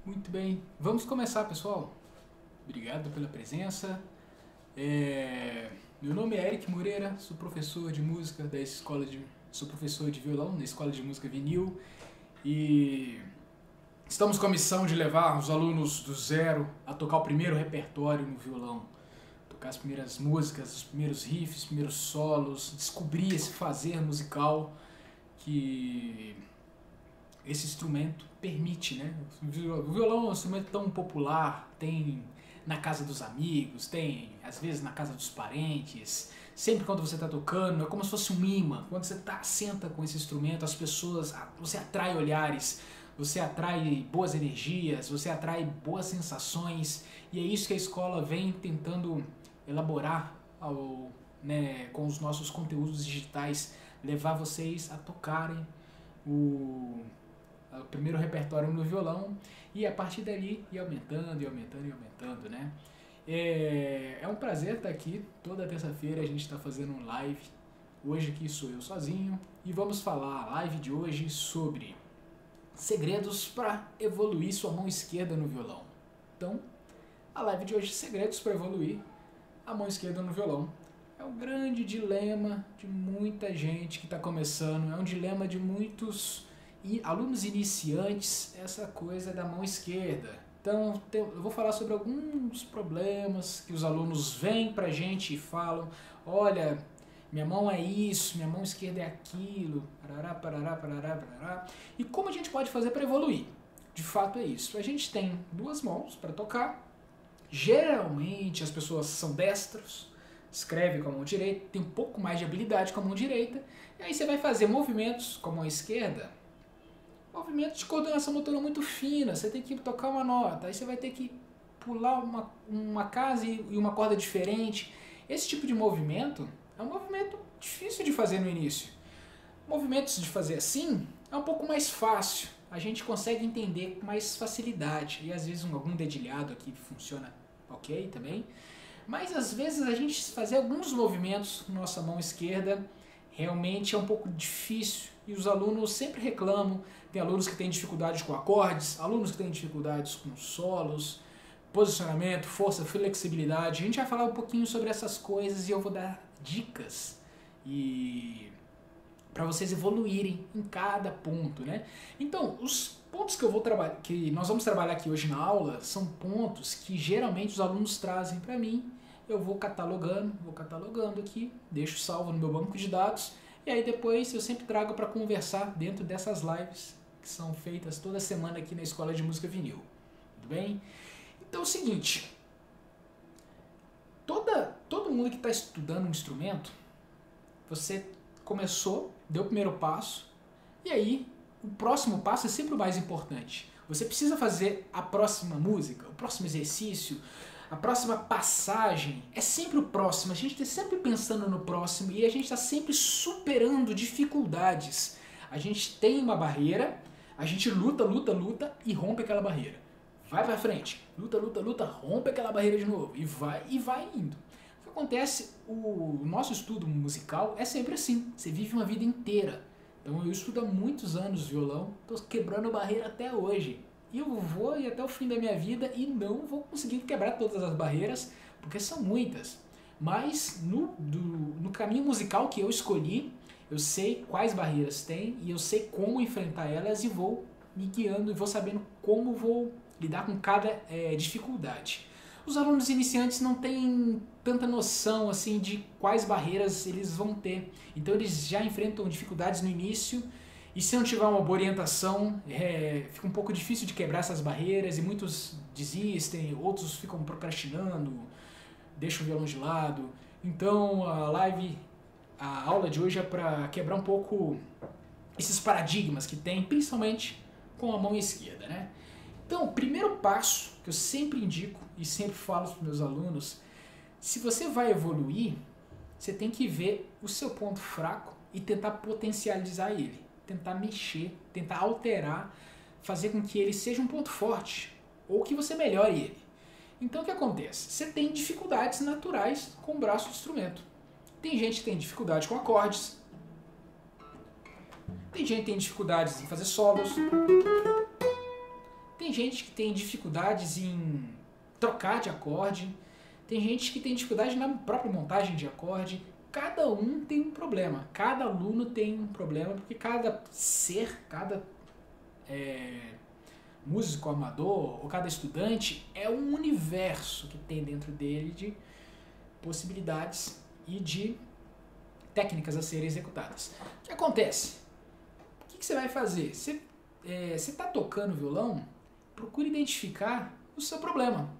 Muito bem, vamos começar, pessoal. Obrigado pela presença. Meu nome é Eric Moreira, sou professor de música sou professor de violão na Escola de Música Vinil e estamos com a missão de levar os alunos do zero a tocar o primeiro repertório no violão, tocar as primeiras músicas, os primeiros riffs, os primeiros solos, descobrir esse fazer musical que esse instrumento permite, né? O violão é um instrumento tão popular, tem na casa dos amigos, tem às vezes na casa dos parentes, sempre quando você está tocando, é como se fosse um imã. Quando você senta com esse instrumento, as pessoas, você atrai olhares, você atrai boas energias, você atrai boas sensações, e é isso que a escola vem tentando elaborar com os nossos conteúdos digitais, levar vocês a tocarem o primeiro repertório no violão e a partir dali ir aumentando e aumentando e aumentando, né? É um prazer estar aqui. Toda terça-feira a gente está fazendo um live. Hoje aqui sou eu sozinho e vamos falar a live de hoje sobre segredos para evoluir sua mão esquerda no violão. Então, a live de hoje, segredos para evoluir a mão esquerda no violão. É um grande dilema de muita gente que está começando, é um dilema de muitos alunos iniciantes, essa coisa da mão esquerda. Então, eu vou falar sobre alguns problemas que os alunos vêm pra gente e falam: olha, minha mão é isso, minha mão esquerda é aquilo, parará, parará, parará, parará. E como a gente pode fazer para evoluir? De fato é isso. A gente tem duas mãos para tocar. Geralmente as pessoas são destros, escreve com a mão direita, tem um pouco mais de habilidade com a mão direita, e aí você vai fazer movimentos com a mão esquerda, movimentos de coordenação motora muito fina, você tem que tocar uma nota, aí você vai ter que pular uma casa e uma corda diferente. Esse tipo de movimento é um movimento difícil de fazer no início. Movimentos de fazer assim é um pouco mais fácil, a gente consegue entender com mais facilidade, e às vezes algum dedilhado aqui funciona ok também, mas às vezes a gente fazer alguns movimentos com nossa mão esquerda realmente é um pouco difícil e os alunos sempre reclamam. Tem alunos que têm dificuldades com acordes, alunos que têm dificuldades com solos, posicionamento, força, flexibilidade. A gente vai falar um pouquinho sobre essas coisas e eu vou dar dicas para vocês evoluírem em cada ponto, né? Então, os pontos que nós vamos trabalhar aqui hoje na aula são pontos que geralmente os alunos trazem para mim. Eu vou catalogando aqui, deixo salvo no meu banco de dados e aí depois eu sempre trago para conversar dentro dessas lives que são feitas toda semana aqui na Escola de Música Vinil. Tudo bem? Então é o seguinte, todo mundo que está estudando um instrumento, você começou, deu o primeiro passo, e aí o próximo passo é sempre o mais importante. Você precisa fazer a próxima música, o próximo exercício, a próxima passagem, é sempre o próximo. A gente está sempre pensando no próximo e a gente está sempre superando dificuldades. A gente tem uma barreira, a gente luta e rompe aquela barreira. Vai pra frente, luta, rompe aquela barreira de novo e vai indo. O que acontece, o nosso estudo musical é sempre assim, você vive uma vida inteira. Então eu estudo há muitos anos violão, estou quebrando barreira até hoje. E eu vou ir até o fim da minha vida e não vou conseguir quebrar todas as barreiras, porque são muitas. Mas no caminho musical que eu escolhi, eu sei quais barreiras tem e eu sei como enfrentar elas e vou me guiando e vou sabendo como vou lidar com cada dificuldade. Os alunos iniciantes não têm tanta noção assim de quais barreiras eles vão ter. Então eles já enfrentam dificuldades no início e se não tiver uma boa orientação, fica um pouco difícil de quebrar essas barreiras e muitos desistem, outros ficam procrastinando, deixam o violão de lado. Então a aula de hoje é para quebrar um pouco esses paradigmas que tem, principalmente com a mão esquerda, né? Então, o primeiro passo que eu sempre indico e sempre falo para os meus alunos, se você vai evoluir, você tem que ver o seu ponto fraco e tentar potencializar ele, tentar mexer, tentar alterar, fazer com que ele seja um ponto forte ou que você melhore ele. Então, o que acontece? Você tem dificuldades naturais com o braço do instrumento. Tem gente que tem dificuldade com acordes, tem gente que tem dificuldades em fazer solos, Tem gente que tem dificuldades em trocar de acorde, tem gente que tem dificuldade na própria montagem de acorde. Cada um tem um problema, cada aluno tem um problema, porque cada músico amador ou cada estudante é um universo que tem dentro dele de possibilidades e de técnicas a serem executadas. O que acontece? O que você vai fazer? Você está tocando violão, procure identificar o seu problema.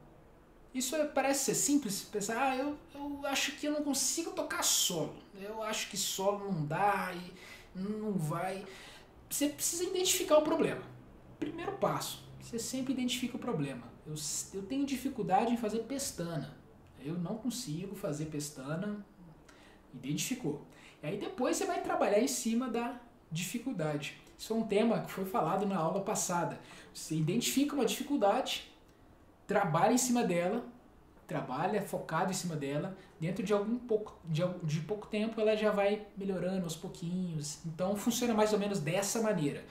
Isso parece ser simples, pensar, eu acho que eu não consigo tocar solo, eu acho que solo não dá e não vai. Você precisa identificar o problema. Primeiro passo, você sempre identifica o problema. Eu tenho dificuldade em fazer pestana, eu não consigo fazer pestana, identificou. E aí depois você vai trabalhar em cima da dificuldade. Isso é um tema que foi falado na aula passada. Você identifica uma dificuldade, trabalha em cima dela, trabalha focado em cima dela, dentro de pouco tempo ela já vai melhorando aos pouquinhos. Então funciona mais ou menos dessa maneira.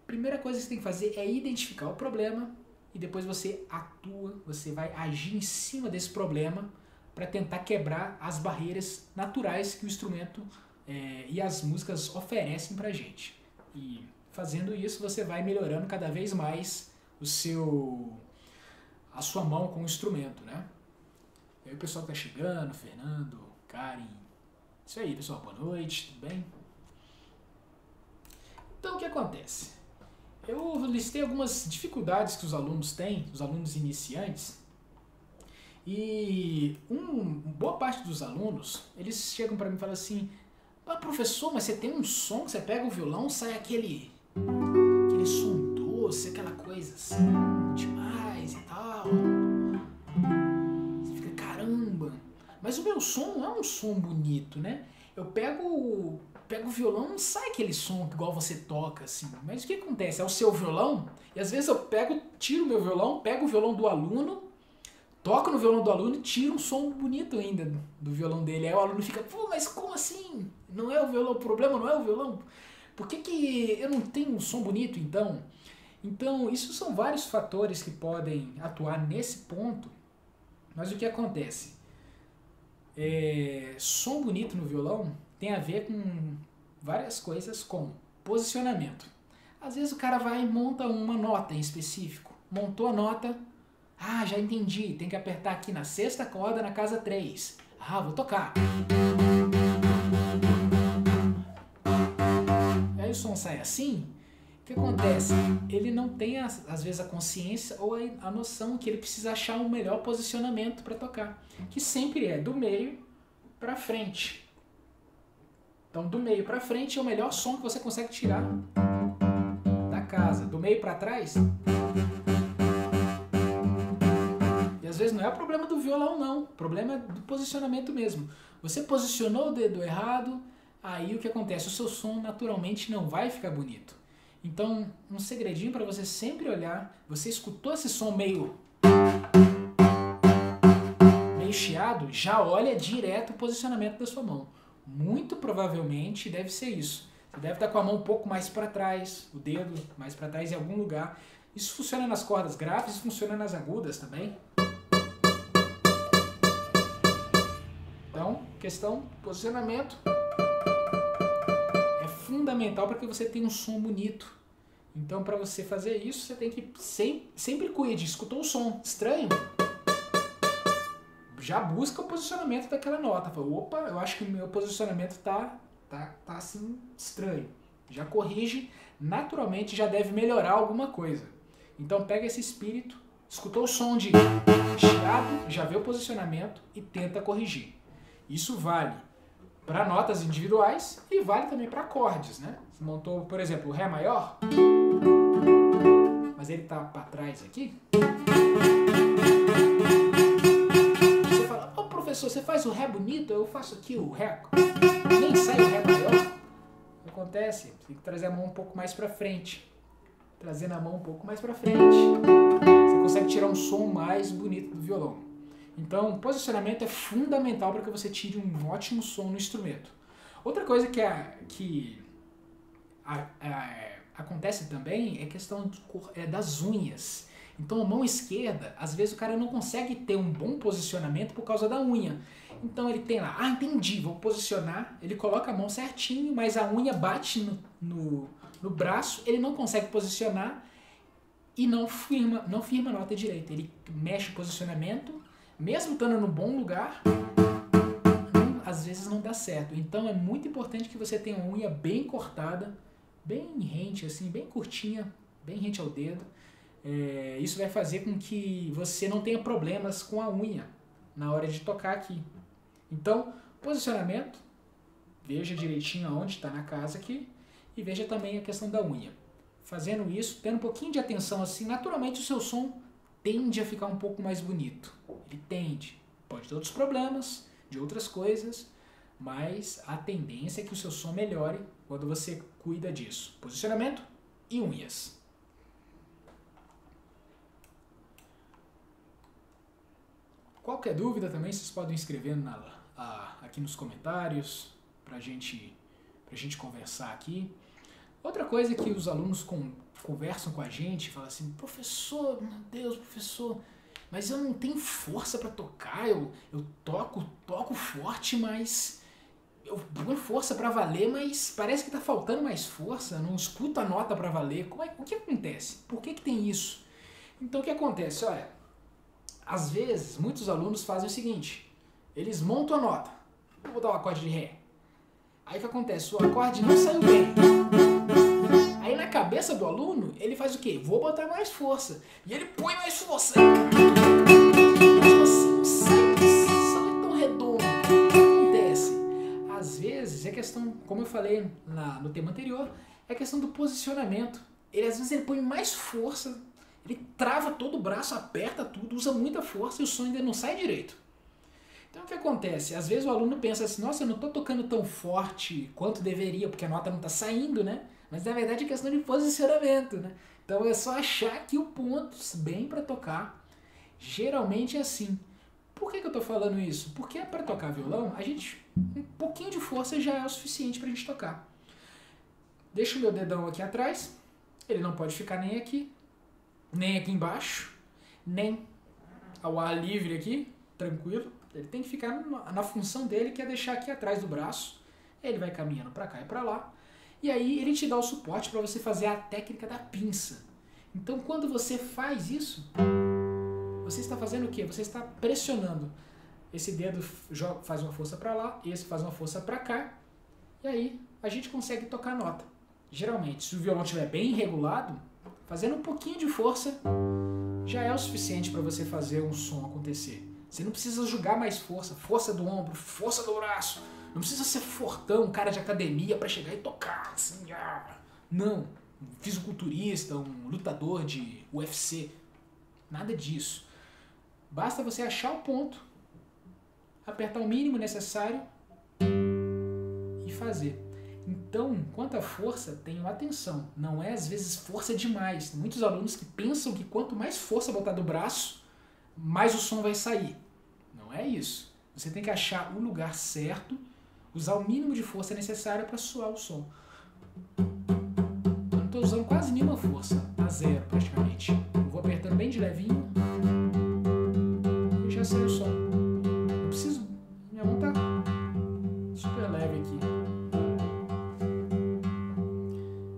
Primeira coisa que você tem que fazer é identificar o problema e depois você atua, você vai agir em cima desse problema para tentar quebrar as barreiras naturais que o instrumento e as músicas oferecem pra gente. E fazendo isso você vai melhorando cada vez mais a sua mão com o instrumento, né? E aí o pessoal que tá chegando, Fernando, Karen. Isso aí, pessoal, boa noite, tudo bem? Então o que acontece? Eu listei algumas dificuldades que os alunos têm, os alunos iniciantes, e boa parte dos alunos, eles chegam para mim e falam assim, professor, mas você tem um som que você pega o violão, sai aquele som doce, aquela coisa assim, demais e tal. Você fica, caramba, mas o meu som não é um som bonito, né? Eu pego o violão, não sai aquele som igual você toca, assim. Mas o que acontece? É o seu violão, e às vezes eu tiro o meu violão, pego o violão do aluno, toco no violão do aluno e tiro um som bonito ainda do violão dele. Aí o aluno fica, pô, mas como assim? Não é o violão, o problema não é o violão? Por que eu não tenho um som bonito, então? Então, isso são vários fatores que podem atuar nesse ponto, mas o que acontece? Som bonito no violão tem a ver com várias coisas, como posicionamento. Às vezes o cara vai e monta uma nota em específico. Montou a nota, já entendi, tem que apertar aqui na sexta corda na casa 3. Vou tocar. Aí o som sai assim, o que acontece? Ele não tem, às vezes, a consciência ou a noção que ele precisa achar um melhor posicionamento para tocar, que sempre é do meio para frente. Então, do meio para frente é o melhor som que você consegue tirar da casa. Do meio para trás, e às vezes não é o problema do violão, não. O problema é do posicionamento mesmo. Você posicionou o dedo errado, aí o que acontece? O seu som naturalmente não vai ficar bonito. Então, um segredinho para você sempre olhar, você escutou esse som meio chiado, já olha direto o posicionamento da sua mão. Muito provavelmente deve ser isso. Você deve estar com a mão um pouco mais para trás, o dedo mais para trás em algum lugar. Isso funciona nas cordas graves, isso funciona nas agudas também. Então, questão posicionamento é fundamental para que você tenha um som bonito. Então, para você fazer isso, você tem que sempre cuide. Escutou um som estranho? Já busca o posicionamento daquela nota. Fala, opa, eu acho que o meu posicionamento tá assim estranho. Já corrige, naturalmente já deve melhorar alguma coisa. Então pega esse espírito, escutou o som de chiado, já vê o posicionamento e tenta corrigir. Isso vale para notas individuais e vale também para acordes, né? Você montou, por exemplo, o Ré maior, mas ele tá para trás aqui. Professor, você faz o Ré bonito, eu faço aqui o Ré, nem sai o Ré maior. O que acontece? Você tem que trazer a mão um pouco mais pra frente. Trazendo a mão um pouco mais pra frente, você consegue tirar um som mais bonito do violão. Então, o posicionamento é fundamental para que você tire um ótimo som no instrumento. Outra coisa que acontece também é a questão das unhas. Então a mão esquerda, às vezes o cara não consegue ter um bom posicionamento por causa da unha. Então ele tem lá, entendi, vou posicionar, ele coloca a mão certinho, mas a unha bate no braço, ele não consegue posicionar e não firma a nota direita. Ele mexe o posicionamento, mesmo estando no bom lugar, às vezes não dá certo. Então é muito importante que você tenha uma unha bem cortada, bem rente, assim, bem curtinha, bem rente ao dedo. Isso vai fazer com que você não tenha problemas com a unha na hora de tocar aqui. Então, posicionamento, veja direitinho aonde está na casa aqui e veja também a questão da unha. Fazendo isso, tendo um pouquinho de atenção assim, naturalmente o seu som tende a ficar um pouco mais bonito. Ele tende. Pode ter outros problemas, de outras coisas, mas a tendência é que o seu som melhore quando você cuida disso. Posicionamento e unhas. Qualquer dúvida também, vocês podem escrever aqui nos comentários pra gente conversar aqui. Outra coisa que os alunos conversam com a gente, falam assim, professor, meu Deus, professor, mas eu não tenho força para tocar, eu toco forte, mas eu ponho força para valer, mas parece que tá faltando mais força, não escuto a nota para valer. O que acontece? Por que tem isso? Então o que acontece? Olha, às vezes muitos alunos fazem o seguinte, eles montam a nota, vou botar o acorde de Ré, aí o que acontece? O acorde não saiu bem. Aí na cabeça do aluno, ele faz o quê? Vou botar mais força. E ele põe mais força. Mas assim, não sai tão redondo. O que acontece? Às vezes é questão, como eu falei no tema anterior, é questão do posicionamento. Às vezes ele põe mais força, ele trava todo o braço, aperta tudo, usa muita força e o som ainda não sai direito. Então o que acontece? Às vezes o aluno pensa assim, nossa, eu não estou tocando tão forte quanto deveria, porque a nota não está saindo, né? Mas na verdade é questão de posicionamento, né? Então é só achar aqui o ponto bem para tocar. Geralmente é assim. Por que eu estou falando isso? Porque para tocar violão, um pouquinho de força já é o suficiente para a gente tocar. Deixa o meu dedão aqui atrás, ele não pode ficar nem aqui embaixo, nem ao ar livre aqui, tranquilo. Ele tem que ficar na função dele, que é deixar aqui atrás do braço. Ele vai caminhando para cá e para lá. E aí ele te dá o suporte para você fazer a técnica da pinça. Então quando você faz isso, você está fazendo o quê? Você está pressionando. Esse dedo faz uma força para lá, esse faz uma força para cá. E aí a gente consegue tocar a nota. Geralmente, se o violão estiver bem regulado, fazendo um pouquinho de força já é o suficiente para você fazer um som acontecer. Você não precisa jogar mais força do ombro, força do braço. Não precisa ser fortão, um cara de academia para chegar e tocar assim. Não, um fisiculturista, um lutador de UFC. Nada disso. Basta você achar o ponto, apertar o mínimo necessário e fazer. Então, quanto à força, tenham atenção. Não é às vezes força demais. Tem muitos alunos que pensam que quanto mais força botar do braço, mais o som vai sair. Não é isso. Você tem que achar o lugar certo, usar o mínimo de força necessária para soar o som. Eu não estou usando quase nenhuma força, a zero praticamente. Eu vou apertando bem de levinho e já sai o som. Não preciso, minha mão está super leve aqui.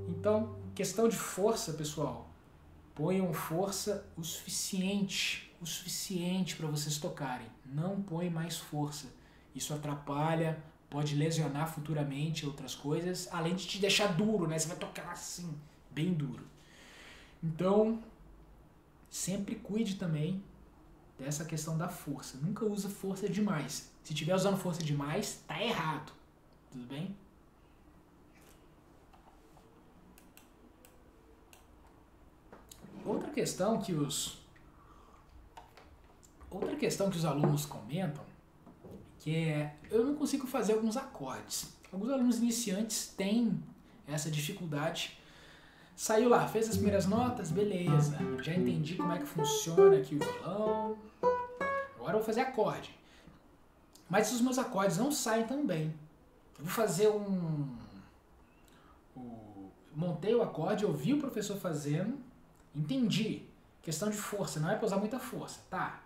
Então, questão de força, pessoal, ponham força o suficiente para vocês tocarem. Não põe mais força. Isso atrapalha, pode lesionar futuramente outras coisas, além de te deixar duro, né? Você vai tocar assim, bem duro. Então, sempre cuide também dessa questão da força. Nunca usa força demais. Se estiver usando força demais, tá errado. Tudo bem? Outra questão que os alunos comentam, que é, eu não consigo fazer alguns acordes. Alguns alunos iniciantes têm essa dificuldade. Saiu lá, fez as primeiras notas, beleza. Já entendi como é que funciona aqui o violão. Agora eu vou fazer acorde. Mas os meus acordes não saem tão bem. Eu vou fazer montei o acorde, ouvi o professor fazendo, entendi que questão de força, não é pra usar muita força, tá?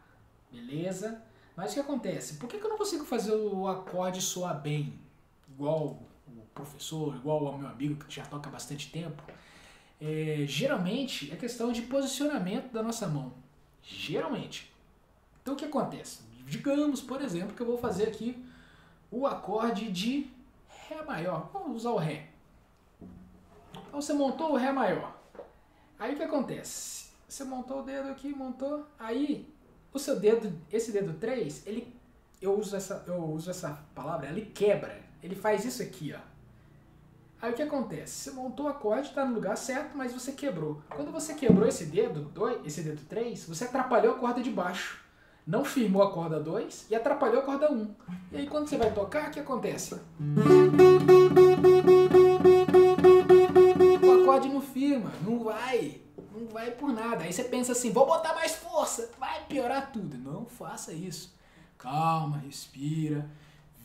Beleza? Mas o que acontece? Por que eu não consigo fazer o acorde soar bem? Igual o professor, igual o meu amigo que já toca há bastante tempo. Geralmente é questão de posicionamento da nossa mão. Geralmente. Então o que acontece? Digamos, por exemplo, que eu vou fazer aqui o acorde de Ré maior. Vamos usar o Ré. Então você montou o Ré maior. Aí o que acontece? Você montou o dedo aqui, montou. Aí o seu dedo, esse dedo 3, eu uso essa palavra, ele quebra. Ele faz isso aqui, ó. Aí o que acontece? Você montou o acorde, está no lugar certo, mas você quebrou. Quando você quebrou esse dedo 3, você atrapalhou a corda de baixo. Não firmou a corda 2 e atrapalhou a corda 1. E aí quando você vai tocar, o que acontece? O acorde não firma, não vai por nada. Aí você pensa assim, vou botar mais força, vai piorar tudo. Não faça isso. Calma, respira,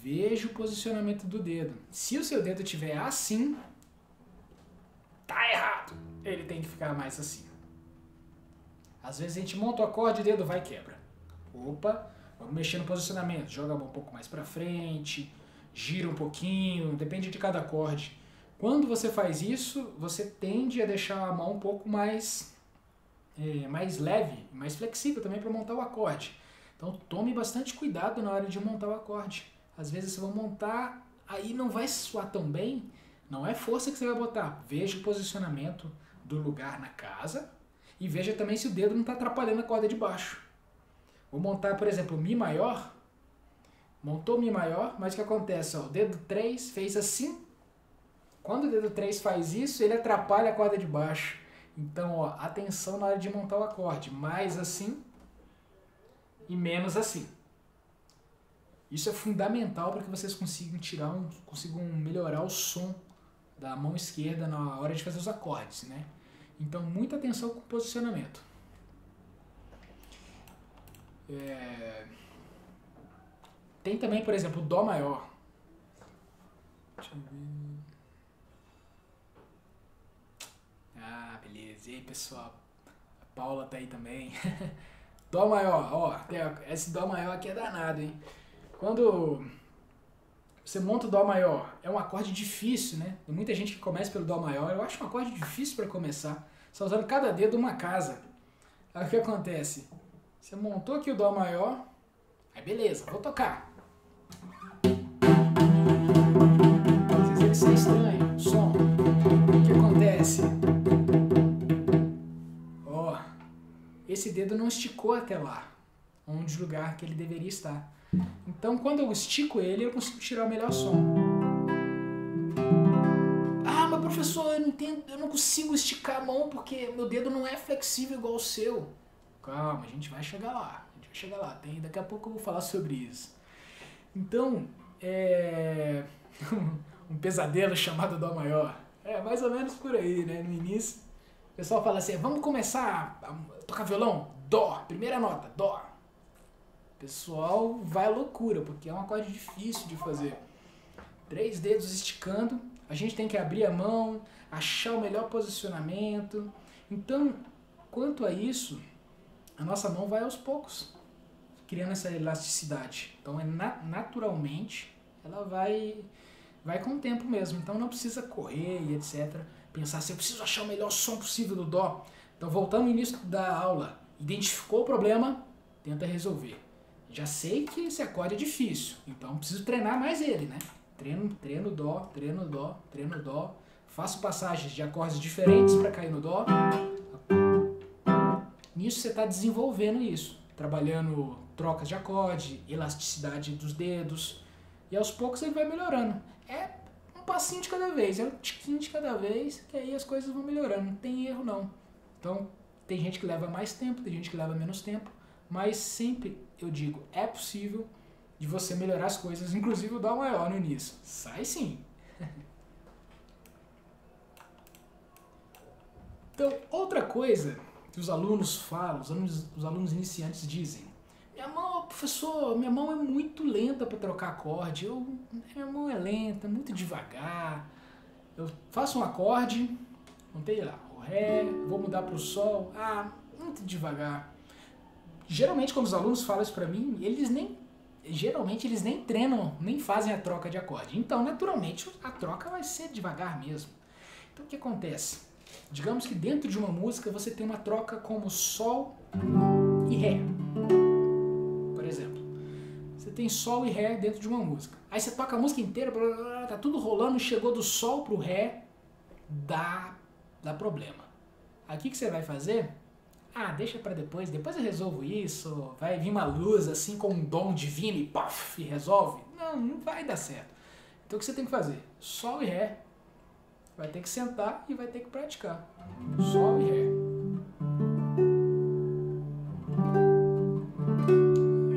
veja o posicionamento do dedo. Se o seu dedo estiver assim, tá errado. Ele tem que ficar mais assim. Às vezes a gente monta o acorde e o dedo vai e quebra. Opa, vamos mexer no posicionamento. Joga a mão um pouco mais pra frente, gira um pouquinho, depende de cada acorde. Quando você faz isso, você tende a deixar a mão um pouco mais leve, mais flexível também para montar o acorde. Então tome bastante cuidado na hora de montar o acorde. Às vezes você vai montar, aí não vai soar tão bem, não é força que você vai botar. Veja o posicionamento do lugar na casa e veja também se o dedo não está atrapalhando a corda de baixo. Vou montar, por exemplo, Mi maior. Montou Mi maior, mas o que acontece? Ó, o dedo 3 fez assim. Quando o dedo 3 faz isso, ele atrapalha a corda de baixo. Então, ó, atenção na hora de montar o acorde. Mais assim e menos assim. Isso é fundamental para que vocês consigam melhorar o som da mão esquerda na hora de fazer os acordes, né? Então, muita atenção com o posicionamento. Tem também, por exemplo, o Dó maior. Deixa eu ver. Ah, beleza. E aí, pessoal? A Paula tá aí também. Dó maior, ó. Esse Dó maior aqui é danado, hein? Quando você monta o Dó maior, é um acorde difícil, né? Tem muita gente que começa pelo Dó maior. Eu acho um acorde difícil para começar. Só usando cada dedo uma casa. Aí o que acontece? Você montou aqui o Dó maior. Aí beleza, vou tocar. Às vezes é estranho o som. O que acontece? Ó, esse dedo não esticou até lá, onde o lugar que ele deveria estar. Então quando eu estico ele, eu consigo tirar o melhor som. Ah, mas professor, eu não entendo, eu não consigo esticar a mão porque meu dedo não é flexível igual o seu. Calma, a gente vai chegar lá. Daqui a pouco eu vou falar sobre isso. Então, um pesadelo chamado Dó maior. É mais ou menos por aí, né? No início, o pessoal fala assim, vamos começar a tocar violão? Dó, primeira nota, Dó. O pessoal vai à loucura, porque é um acorde difícil de fazer. 3 dedos esticando, a gente tem que abrir a mão, achar o melhor posicionamento. Então, quanto a isso, a nossa mão vai aos poucos, criando essa elasticidade. Então, naturalmente, ela vai com o tempo mesmo. Então, não precisa correr e etc. Pensar assim, eu preciso achar o melhor som possível do Dó. Então, voltando ao início da aula, identificou o problema, tenta resolver. Já sei que esse acorde é difícil, então preciso treinar mais ele, né? Treino Dó, treino Dó, treino Dó. Faço passagens de acordes diferentes para cair no Dó. Nisso você está desenvolvendo isso, trabalhando trocas de acorde, elasticidade dos dedos, e aos poucos ele vai melhorando. É um passinho de cada vez, é um tiquinho de cada vez, que aí as coisas vão melhorando, não tem erro não. Então, tem gente que leva mais tempo, tem gente que leva menos tempo, mas sempre, eu digo, é possível de você melhorar as coisas, inclusive o Dó maior no início. Sai sim! Então, outra coisa que os alunos falam, os alunos iniciantes dizem, professor, minha mão é muito lenta para trocar acorde, minha mão é lenta, muito devagar, eu faço um acorde, montei lá, o Ré, vou mudar para o Sol, muito devagar. Geralmente quando os alunos falam isso pra mim, geralmente eles nem treinam, nem fazem a troca de acorde. Então, naturalmente, a troca vai ser devagar mesmo. Então, o que acontece? Digamos que dentro de uma música você tem uma troca como Sol e Ré. Por exemplo, você tem Sol e Ré dentro de uma música. Aí você toca a música inteira, tá tudo rolando, chegou do Sol pro Ré, dá problema. Aí o que você vai fazer? Ah, deixa pra depois eu resolvo isso, vai vir uma luz assim com um dom divino e puff, e resolve. Não vai dar certo. Então o que você tem que fazer? Sol e Ré. Vai ter que sentar e vai ter que praticar. Sol e Ré.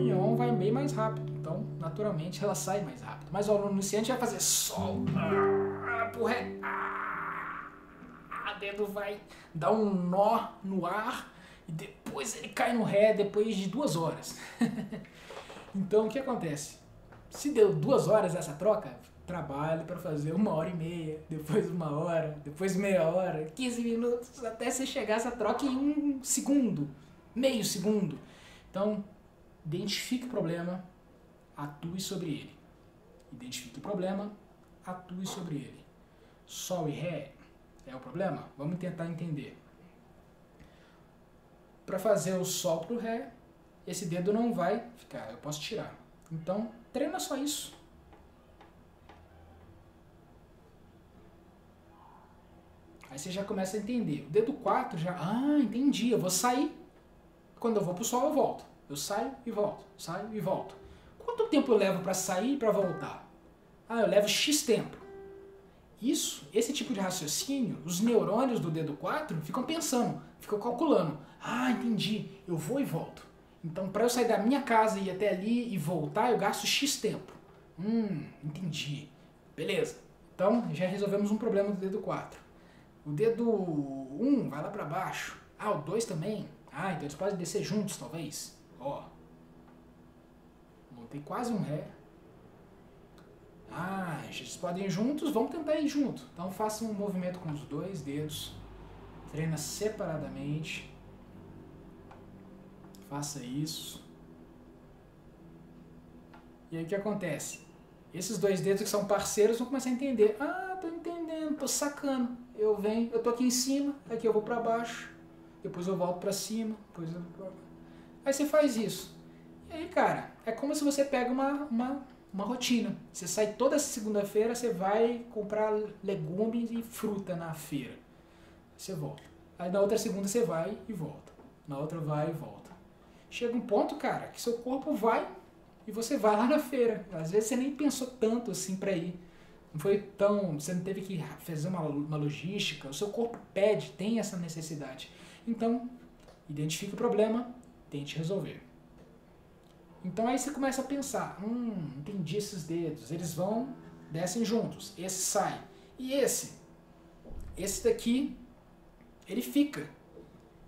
E On vai bem mais rápido, então naturalmente ela sai mais rápido. Mas o aluno iniciante vai fazer Sol, pro Ré, o dedo vai dar um nó no ar e depois ele cai no Ré depois de 2 horas. Então o que acontece? Se deu 2 horas essa troca, trabalhe para fazer 1h30, depois 1 hora, depois meia hora, 15 minutos, até você chegar essa troca em 1 segundo, meio segundo. Então, identifique o problema, atue sobre ele. Identifique o problema, atue sobre ele. Sol e Ré é o problema? Vamos tentar entender. Para fazer o Sol pro Ré, esse dedo não vai ficar, eu posso tirar. Então, treina só isso. Aí você já começa a entender. O dedo 4 já, entendi, eu vou sair. Quando eu vou pro Sol, eu volto. Eu saio e volto, saio e volto. Quanto tempo eu levo para sair e para voltar? Eu levo X tempo. Esse tipo de raciocínio, os neurônios do dedo 4 ficam pensando, ficam calculando. Entendi, eu vou e volto. Então, para eu sair da minha casa e ir até ali e voltar, eu gasto X tempo. Entendi. Beleza. Então, já resolvemos um problema do dedo 4. O dedo 1 vai lá para baixo. O 2 também. Então eles podem descer juntos, talvez. Montei quase um Ré. Eles podem ir juntos, vamos tentar ir junto. Então faça um movimento com os 2 dedos. Treina separadamente. Faça isso. E aí o que acontece? Esses 2 dedos que são parceiros vão começar a entender. Tô entendendo, tô sacando. Eu tô aqui em cima, aqui eu vou pra baixo. Depois eu volto pra cima. Depois eu... Aí você faz isso. E aí, cara, é como se você pega uma rotina. Você sai toda segunda-feira, você vai comprar legumes e fruta na feira. Você volta. Aí na outra segunda você vai e volta. Na outra vai e volta. Chega um ponto, cara, que seu corpo vai e você vai lá na feira. Às vezes você nem pensou tanto assim pra ir. Não foi tão... Você não teve que fazer uma logística. O seu corpo pede, tem essa necessidade. Então, identifique o problema, tente resolver. Então aí você começa a pensar, entendi esses dedos, eles descem juntos, esse sai. E esse daqui, ele fica.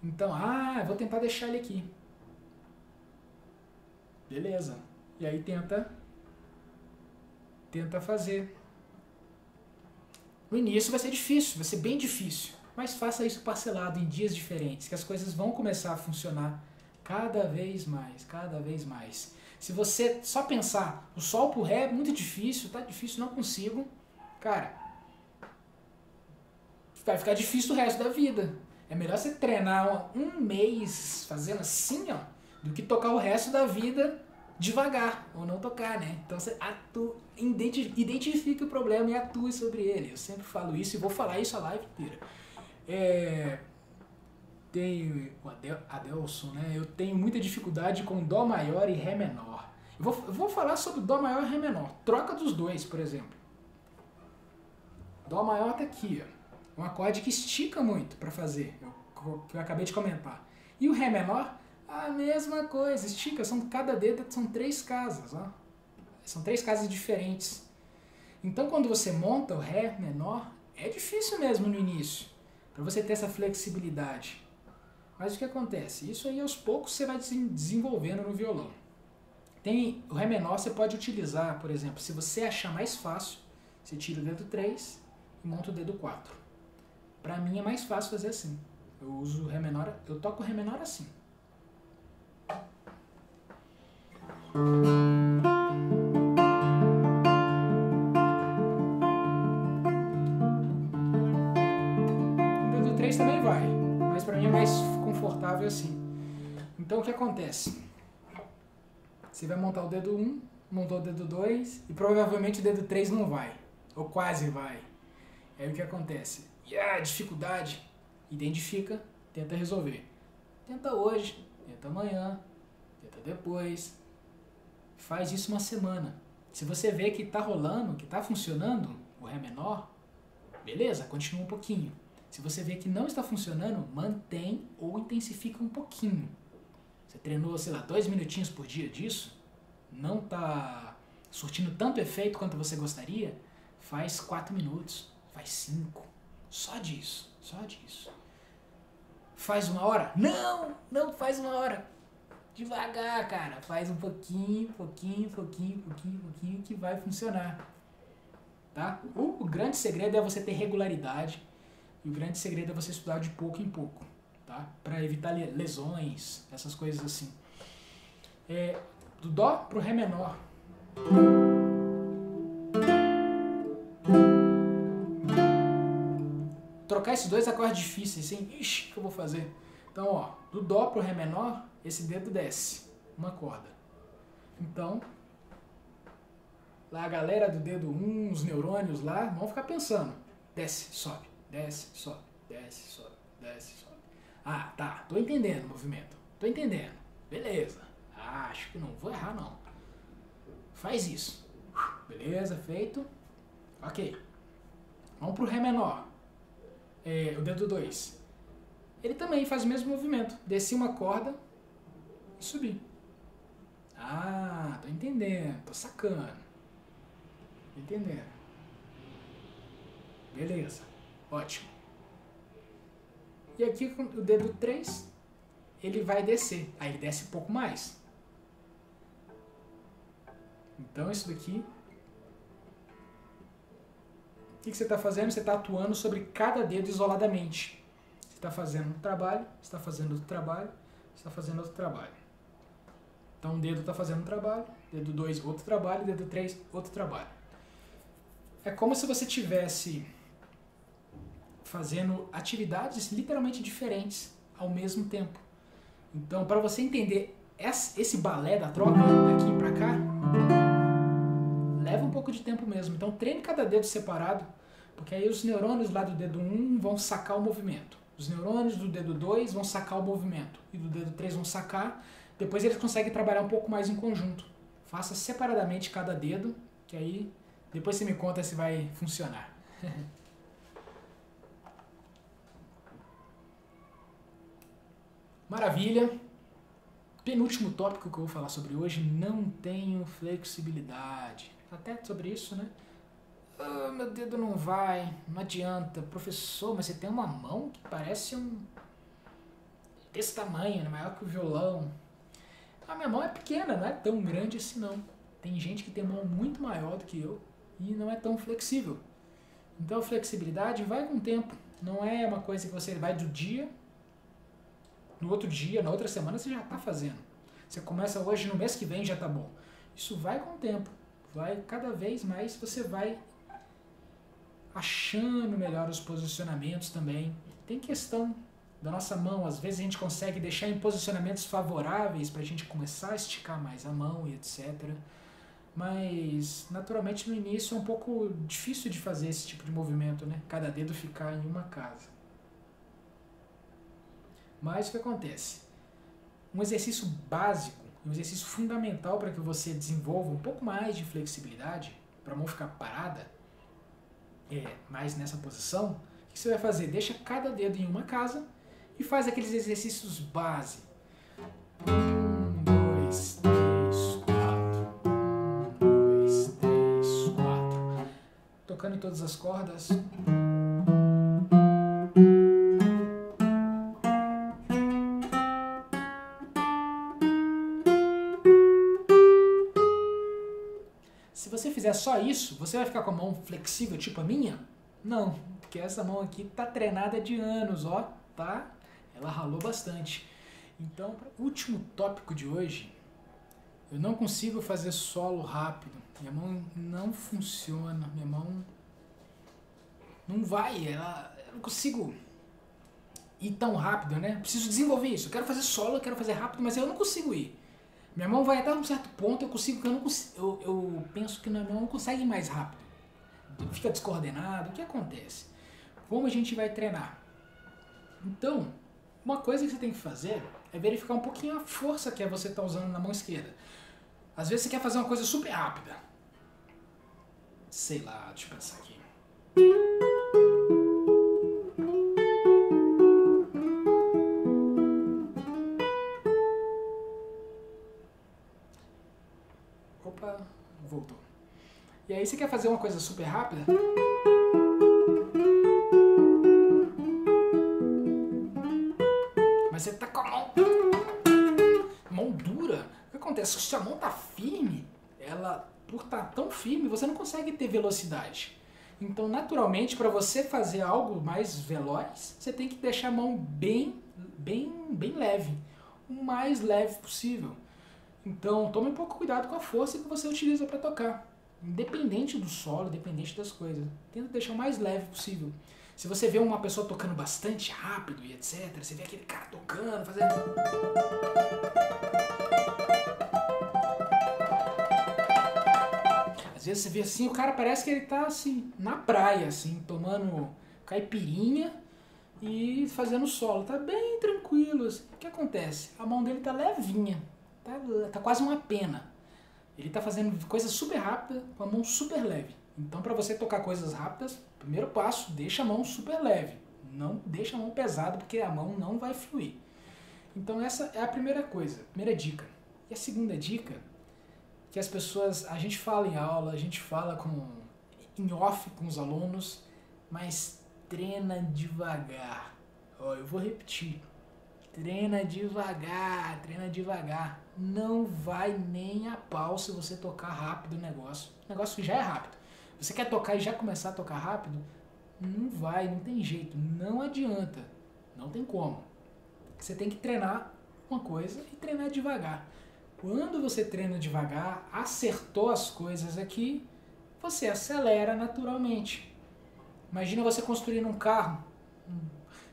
Então, eu vou tentar deixar ele aqui. Beleza. E aí tenta fazer. No início vai ser difícil, vai ser bem difícil. Mas faça isso parcelado em dias diferentes, que as coisas vão começar a funcionar cada vez mais, cada vez mais. Se você só pensar, o Sol pro Ré é muito difícil, tá difícil, não consigo, cara, vai ficar difícil o resto da vida. É melhor você treinar 1 mês fazendo assim, do que tocar o resto da vida devagar, ou não tocar, né? Então você identifique o problema e atue sobre ele. Eu sempre falo isso e vou falar isso a live inteira. Tem o Adelson, né? Eu tenho muita dificuldade com Dó maior e Ré menor. Eu vou falar sobre Dó maior e Ré menor. Troca dos 2, por exemplo. Dó maior tá aqui, um acorde que estica muito para fazer, que eu acabei de comentar. E o Ré menor, a mesma coisa, estica, cada dedo são 3 casas, São 3 casas diferentes. Então quando você monta o Ré menor, é difícil mesmo no início, para você ter essa flexibilidade. Mas o que acontece? Isso aí aos poucos você vai desenvolvendo no violão. O Ré menor você pode utilizar, por exemplo, se você achar mais fácil, você tira o dedo 3 e monta o dedo 4. Para mim é mais fácil fazer assim. Eu uso Ré menor, eu toco Ré menor assim. O dedo 3 também vai, mas pra mim é mais confortável assim. Então o que acontece? Você vai montar o dedo 1, montou o dedo 2 e provavelmente o dedo 3 não vai, ou quase vai. Aí o que acontece? E a dificuldade, identifica, tenta resolver. Tenta hoje, tenta amanhã, tenta depois. Faz isso uma semana. Se você vê que tá rolando, que tá funcionando, o Ré menor, beleza, continua um pouquinho. Se você vê que não está funcionando, mantém ou intensifica um pouquinho. Você treinou, sei lá, 2 minutinhos por dia disso, não tá surtindo tanto efeito quanto você gostaria, faz 4 minutos, faz 5. Só disso, só disso. Faz 1 hora? Não, não faz 1 hora. Devagar, cara. Faz um pouquinho, que vai funcionar. Tá? O grande segredo é você ter regularidade e o grande segredo é você estudar de pouco em pouco, tá? Para evitar lesões, essas coisas assim. Do Dó pro Ré menor. Trocar esses 2 acordes difíceis, assim, ixi, o que eu vou fazer? Então, ó, do Dó pro Ré menor, esse dedo desce uma corda. Então, lá a galera do dedo 1, os neurônios lá, vão ficar pensando. Desce, sobe, desce, sobe, desce, sobe, desce, sobe. Ah, tá, tô entendendo o movimento. Tô entendendo. Beleza. Ah, acho que não vou errar, não. Faz isso. Beleza, feito. Ok. Vamos pro Ré menor. O dedo 2. Ele também faz o mesmo movimento. Desci uma corda e subir. Ah, tô entendendo. Tô sacando. Tô entendendo. Beleza. Ótimo. E aqui com o dedo 3, ele vai descer. Aí ele desce um pouco mais. Então isso daqui... O que você está fazendo? Você está atuando sobre cada dedo isoladamente. Você está fazendo um trabalho, você está fazendo outro trabalho, você está fazendo outro trabalho. Então um dedo está fazendo um trabalho, dedo 2 outro trabalho, dedo 3 outro trabalho. É como se você estivesse fazendo atividades literalmente diferentes ao mesmo tempo. Então, para você entender esse balé da troca daqui para cá, leva um pouco de tempo mesmo. Então treine cada dedo separado, porque aí os neurônios lá do dedo 1 vão sacar o movimento. Os neurônios do dedo 2 vão sacar o movimento. E do dedo 3 vão sacar. Depois eles conseguem trabalhar um pouco mais em conjunto. Faça separadamente cada dedo, que aí depois você me conta se vai funcionar. Maravilha. Penúltimo tópico que eu vou falar sobre hoje, não tenho flexibilidade. Até sobre isso, né? Ah, meu dedo não vai, não adianta. Professor, mas você tem uma mão que parece desse tamanho, né? Maior que o violão. A minha mão é pequena, não é tão grande assim não. Tem gente que tem mão muito maior do que eu e não é tão flexível. Então a flexibilidade vai com o tempo. Não é uma coisa que você vai do dia, no outro dia, na outra semana você já está fazendo. Você começa hoje, no mês que vem já está bom. Isso vai com o tempo. Vai cada vez mais, você vai achando melhor os posicionamentos também. Tem questão da nossa mão. Às vezes a gente consegue deixar em posicionamentos favoráveis para a gente começar a esticar mais a mão e etc. Mas, naturalmente, no início é um pouco difícil de fazer esse tipo de movimento, né? Cada dedo ficar em uma casa. Mas o que acontece? Um exercício básico, um exercício fundamental para que você desenvolva um pouco mais de flexibilidade, para a mão ficar parada, mais nessa posição, o que você vai fazer? Deixa cada dedo em uma casa e faz aqueles exercícios base. 1, 2, 3, 4. 1, 2, 3, 4. Tocando em todas as cordas. Se você fizer só isso, você vai ficar com a mão flexível, tipo a minha? Não, porque essa mão aqui tá treinada de anos, ó, tá ela ralou bastante. Então, o último tópico de hoje, eu não consigo fazer solo rápido. Minha mão não funciona, minha mão não vai, eu não consigo ir tão rápido, né? Preciso desenvolver isso. Eu quero fazer solo, eu quero fazer rápido, mas eu não consigo ir. Minha mão vai até um certo ponto, eu penso que minha mão não consegue ir mais rápido. Fica descoordenado, o que acontece? Como a gente vai treinar? Então, uma coisa que você tem que fazer é verificar um pouquinho a força que você está usando na mão esquerda. Às vezes você quer fazer uma coisa super rápida. Sei lá, deixa eu pensar aqui. Opa, voltou. E aí você quer fazer uma coisa super rápida? Mas você tá com a mão dura. O que acontece? Se a mão tá firme, ela, por estar tão firme, você não consegue ter velocidade. Então, naturalmente, para você fazer algo mais veloz, você tem que deixar a mão bem leve. O mais leve possível. Então, tome um pouco cuidado com a força que você utiliza para tocar. Independente do solo, independente das coisas. Tenta deixar o mais leve possível. Se você vê uma pessoa tocando bastante rápido e etc., você vê aquele cara tocando, fazendo... Às vezes você vê assim, o cara parece que ele tá assim, na praia, assim, tomando caipirinha e fazendo solo. Tá bem tranquilo. Assim. O que acontece? A mão dele tá levinha. Tá quase uma pena. Ele tá fazendo coisa super rápida com a mão super leve. Então, para você tocar coisas rápidas, primeiro passo, deixa a mão super leve. Não deixa a mão pesada, porque a mão não vai fluir. Então, essa é a primeira coisa, a primeira dica. E a segunda dica, que as pessoas, a gente fala em aula, a gente fala em off com os alunos, mas treina devagar. Ó, eu vou repetir. Treina devagar, treina devagar. Não vai nem a pau se você tocar rápido o negócio. O negócio que já é rápido. Você quer tocar e já começar a tocar rápido? Não vai, não tem jeito. Não adianta. Não tem como. Você tem que treinar uma coisa e treinar devagar. Quando você treina devagar, acertou as coisas aqui, você acelera naturalmente. Imagina você construindo um carro.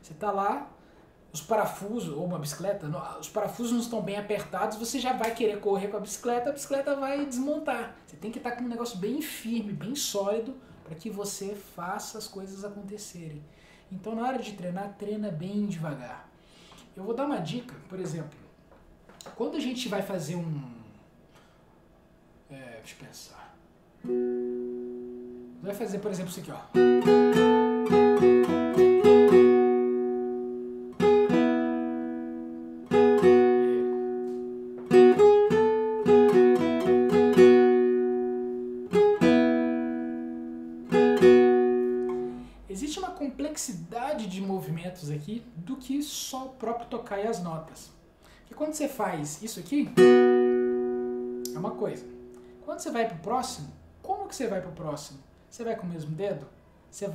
Você está lá, os parafusos, ou uma bicicleta, os parafusos não estão bem apertados, você já vai querer correr com a bicicleta vai desmontar. Você tem que estar com um negócio bem firme, bem sólido, para que você faça as coisas acontecerem. Então, na hora de treinar, treina bem devagar. Eu vou dar uma dica, por exemplo, quando a gente vai fazer deixa eu pensar. Vai fazer, por exemplo, isso aqui, ó. Existe uma complexidade de movimentos aqui do que só o próprio tocar e as notas. Porque quando você faz isso aqui, é uma coisa. Quando você vai pro próximo, como que você vai pro próximo? Você vai com o mesmo dedo? Se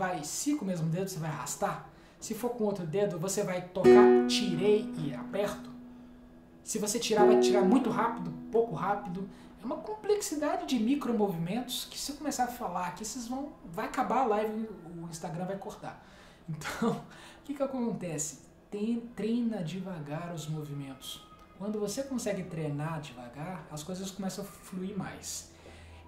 com o mesmo dedo, você vai arrastar? Se for com outro dedo, você vai tocar, tirei e aperto? Se você tirar, vai tirar muito rápido, pouco rápido. É uma complexidade de micromovimentos que se eu começar a falar aqui, vai acabar a live, o Instagram vai cortar. Então, o que acontece? Treina devagar os movimentos. Quando você consegue treinar devagar, as coisas começam a fluir mais.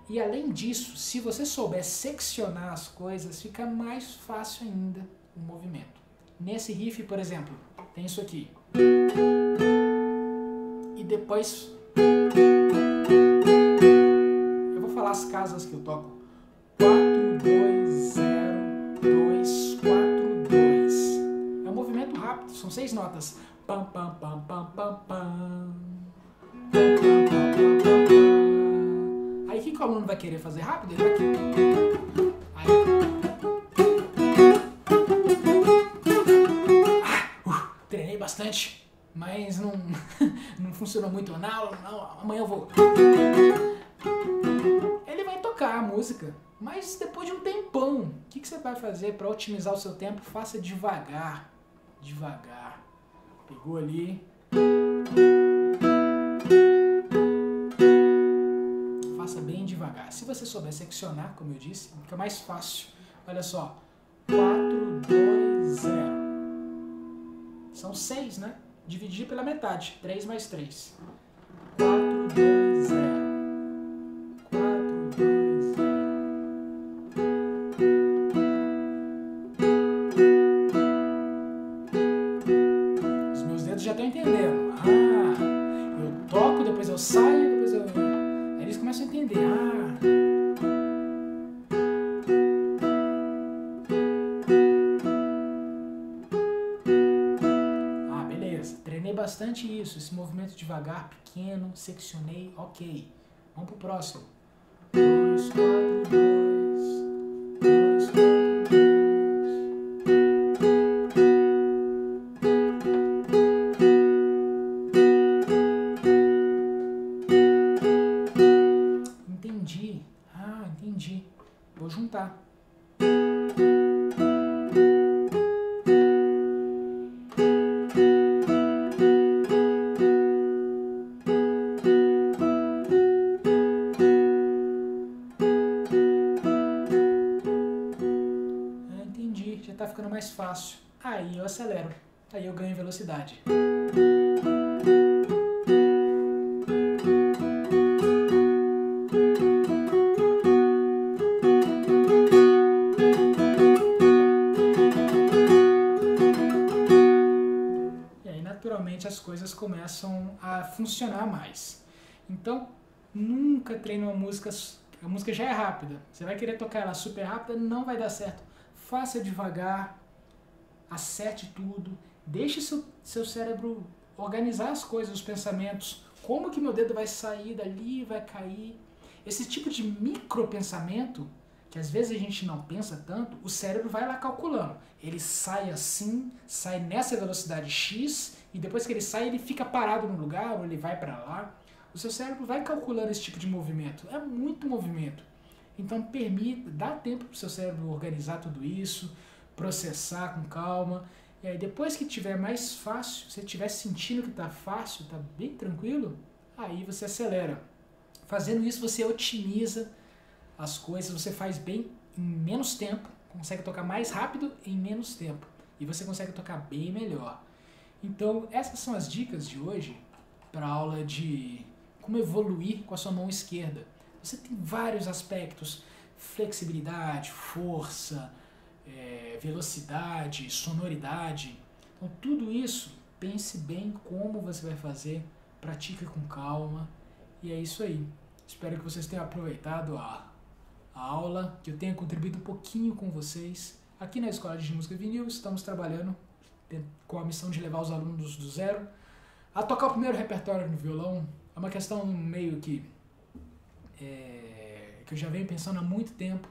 E além disso, se você souber seccionar as coisas, fica mais fácil ainda o movimento. Nesse riff, por exemplo, tem isso aqui. E depois eu vou falar as casas que eu toco. 4, 2, 0, 2, 4, 2. É um movimento rápido, são 6 notas. Pam, pam, pam, pam, pam, pam. Pam, pam, pam, pam, pam, pam. Aí o que o aluno vai querer fazer rápido? Ele vai querer. Treinei bastante, mas não funcionou muito na aula. Não, amanhã eu vou. Ele vai tocar a música, mas depois de um tempão. O que você vai fazer para otimizar o seu tempo? Faça devagar, devagar. Pegou ali. Faça bem devagar. Se você souber seccionar, como eu disse, fica mais fácil. Olha só. 4, 2, 0. São 6, né? Dividir pela metade. 3 mais 3. 4, 2, 0. 4, 2, 0. Os meus dedos já estão entendendo. Ah, eu toco, depois eu saio, depois eu... Aí eles começam a entender. Treinei bastante isso, esse movimento devagar, pequeno, seccionei, ok. Vamos pro próximo. 2, 4, 2, 2, 4, 2. Entendi. Entendi. Vou juntar. Já tá ficando mais fácil. Aí eu acelero. Aí eu ganho velocidade. E aí naturalmente as coisas começam a funcionar mais. Então, nunca treine uma música... A música já é rápida. Você vai querer tocar ela super rápida, não vai dar certo. Faça devagar, acerte tudo, deixe seu cérebro organizar as coisas, os pensamentos. Como que meu dedo vai sair dali, vai cair? Esse tipo de micropensamento, que às vezes a gente não pensa tanto, o cérebro vai lá calculando. Ele sai assim, sai nessa velocidade X, e depois que ele sai, ele fica parado no lugar, ou ele vai para lá. O seu cérebro vai calculando esse tipo de movimento. É muito movimento. Então permita, dá tempo para o seu cérebro organizar tudo isso, processar com calma. E aí depois que tiver mais fácil, se estiver sentindo que está fácil, está bem tranquilo, aí você acelera. Fazendo isso você otimiza as coisas, você faz bem em menos tempo, consegue tocar mais rápido em menos tempo. E você consegue tocar bem melhor. Então essas são as dicas de hoje para a aula de como evoluir com a sua mão esquerda. Você tem vários aspectos, flexibilidade, força, velocidade, sonoridade. Então tudo isso, pense bem como você vai fazer, pratique com calma e é isso aí. Espero que vocês tenham aproveitado a aula, que eu tenha contribuído um pouquinho com vocês. Aqui na Escola de Música Vinil estamos trabalhando com a missão de levar os alunos do zero a tocar o primeiro repertório no violão. É uma questão meio que eu já venho pensando há muito tempo.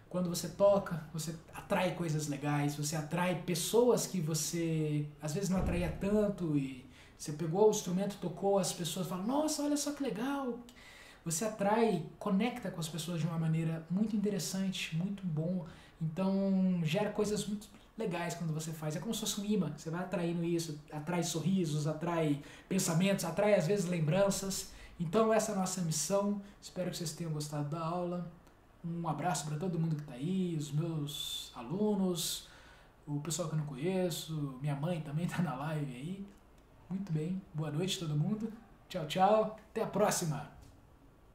Quando você toca, você atrai coisas legais, você atrai pessoas que você às vezes não atraía tanto e você pegou o instrumento, tocou, as pessoas falam, nossa, olha só que legal. Você atrai, conecta com as pessoas de uma maneira muito interessante, muito bom. Então gera coisas muito legais quando você faz. É como se fosse um imã, você vai atraindo isso, atrai sorrisos, atrai pensamentos, atrai às vezes lembranças. Então essa é a nossa missão, espero que vocês tenham gostado da aula. Um abraço para todo mundo que está aí, os meus alunos, o pessoal que eu não conheço, minha mãe também está na live aí. Muito bem, boa noite todo mundo, tchau, tchau, até a próxima!